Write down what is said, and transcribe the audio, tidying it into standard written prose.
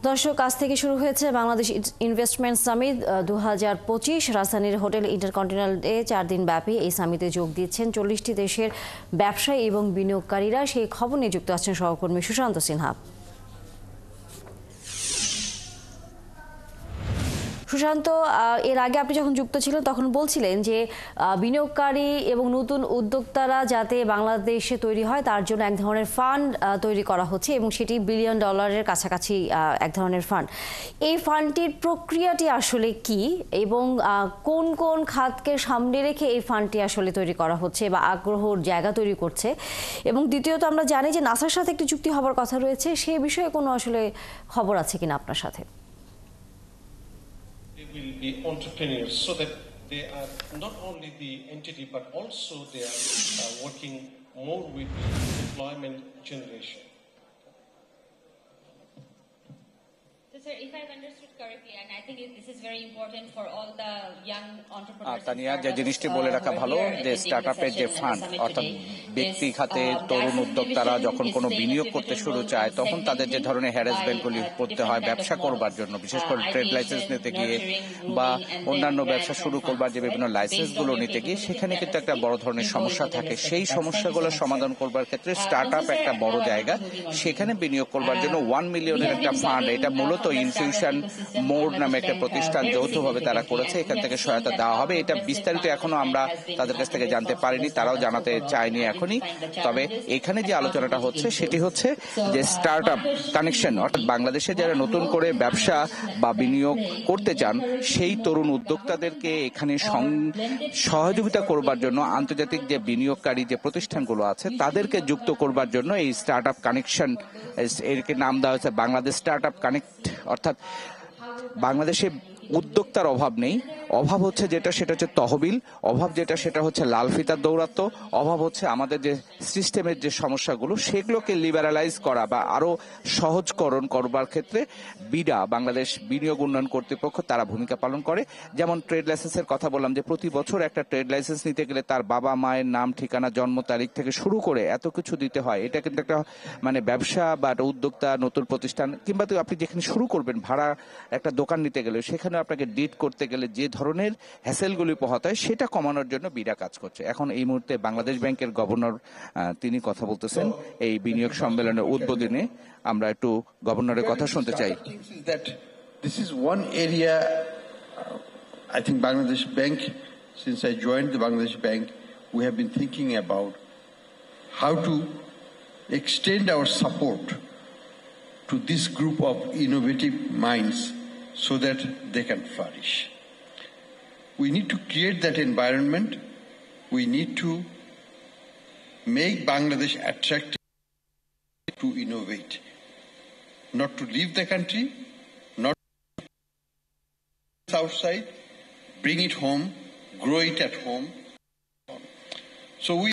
দর্শক, আজ থেকে শুরু হয়েছে বাংলাদেশ ইনভেস্টমেন্ট সামিট 2025। রাজধানীর হোটেল ইন্টারকন্টিনেন্টালে 4 দিন ব্যাপী এই সামিটে যোগ দিচ্ছেন 40টি দেশের ব্যবসায়ী এবং বিনিয়োগকারীরা। সেই খবর নিয়ে যুক্ত আছেন সহকর্মী সুশান্ত সিনহা। সুশান্ত, এর আগে আপনি যখন যুক্ত ছিলেন তখন বলছিলেন যে বিনিয়োগকারী এবং নতুন উদ্যোক্তারা যাতে বাংলাদেশে তৈরি হয় তার জন্য এক ধরনের ফান্ড তৈরি করা হচ্ছে এবং সেটি $1 বিলিয়ন কাছাকাছি এক ধরনের ফান্ড। এই ফান্ডটির প্রক্রিয়াটি আসলে কি এবং কোন কোন খাতকে সামনে রেখে এই ফান্ডটি আসলে তৈরি করা হচ্ছে বা আগ্রহর জায়গা তৈরি করছে? এবং দ্বিতীয়ত, আমরা জানি যে নাসার সাথে একটি চুক্তি হবার কথা রয়েছে, সে বিষয়ে কোনো আসলে খবর আছে কিনা আপনার সাথে? They will be entrepreneurs, so that they are not only the entity but also they are working more with the employment generation. So sir, if I've understood correctly, and I think this is very important for all the young entrepreneurs. Tania, যে জিনিসটি বলে রাখা ভালো যে স্টার্টআপের যে fund, অর্থাৎ ব্যক্তি খাতে তরুণ উদ্যোক্তারা যখন কোনো বিনিয়োগ করতে শুরু চায় তখন তাদের যে ধরনের হ্যারাসমেন্টগুলি করতে হয় ব্যবসা করবার জন্য, বিশেষ করে ট্রেড লাইসেন্স নিতে গিয়ে বা অন্যান্য ব্যবসা শুরু করবার যে বিভিন্ন লাইসেন্সগুলো নিতে গিয়ে, সেখানে কিন্তু একটা বড় ধরনের সমস্যা থাকে। সেই সমস্যাগুলো সমাধান করবার ক্ষেত্রে স্টার্টআপ একটা বড় জায়গা। সেখানে বিনিয়োগ করবার জন্য $1 মিলিয়নের একটা ফান্ড, এটা মূলত ইনফিউশন মোড নামে একটা প্রতিষ্ঠান যৌথভাবে তারা করেছে, এখান থেকে সহায়তা দেওয়া হবে। এটা বিস্তারিত এখনো আমরা তাদের কাছ থেকে জানতে পারিনি, তারাও জানাতে চায়নি এখনই। তবে এখানে যে আলোচনাটা হচ্ছে সেটি হচ্ছে যে স্টার্টআপ কানেকশন, অর্থাৎ বাংলাদেশে যারা নতুন করে ব্যবসা বা বিনিয়োগ করতে চান সেই তরুণ উদ্যোক্তাদেরকে এখানে সহযোগিতা করবার জন্য আন্তর্জাতিক যে বিনিয়োগকারী যে প্রতিষ্ঠানগুলো আছে তাদেরকে যুক্ত করবার জন্য এই স্টার্টআপ কানেকশন, এর নাম দেওয়া হয়েছে বাংলাদেশ স্টার্টআপ কানেক্ট। অর্থাৎ বাংলাদেশে উদ্যোক্তার অভাব নেই, অভাব হচ্ছে যেটা সেটা হচ্ছে তহবিল, অভাব যেটা সেটা হচ্ছে লাল ফিতার দৌরাত্ম্য, অভাব হচ্ছে আমাদের যে সিস্টেমের যে সমস্যাগুলো সেগুলোকে লিবারালাইজ করা বা আরো সহজকরণ করবার ক্ষেত্রে বিডা, বাংলাদেশ বিনিয়োগ উন্নয়ন কর্তৃপক্ষ, তারা ভূমিকা পালন করে। যেমন ট্রেড লাইসেন্সের কথা বললাম যে প্রতি বছর একটা ট্রেড লাইসেন্স নিতে গেলে তার বাবা মায়ের নাম, ঠিকানা, জন্ম তারিখ থেকে শুরু করে এত কিছু দিতে হয়। এটা কিন্তু একটা ব্যবসা বা একটা উদ্যোক্তা, নতুন প্রতিষ্ঠান কিংবা আপনি যেখানে শুরু করবেন, ভাড়া একটা দোকান নিতে গেলে সেখানে আপনাকে ডিট করতে গেলে যে ধরনের হ্যাসেলগুলি পোহাতে হয় সেটা কমানোর জন্য বিডা কাজ করছে। এখন এই মুহূর্তে বাংলাদেশ ব্যাংকের গভর্নর তিনি কথা বলতেছেন এই বিনিয়োগ সম্মেলনের উদ্বোধনে। আমরা একটু গভর্নরের কথা শুনতে চাই। This is one area I think Bangladesh Bank, since I joined the Bangladesh Bank, we have been thinking about how to extend our support to this group of innovative minds so that they can flourish. We need to create that environment. We need to make Bangladesh attractive to innovate, not to leave the country, not outside, bring it home, grow it at home. So we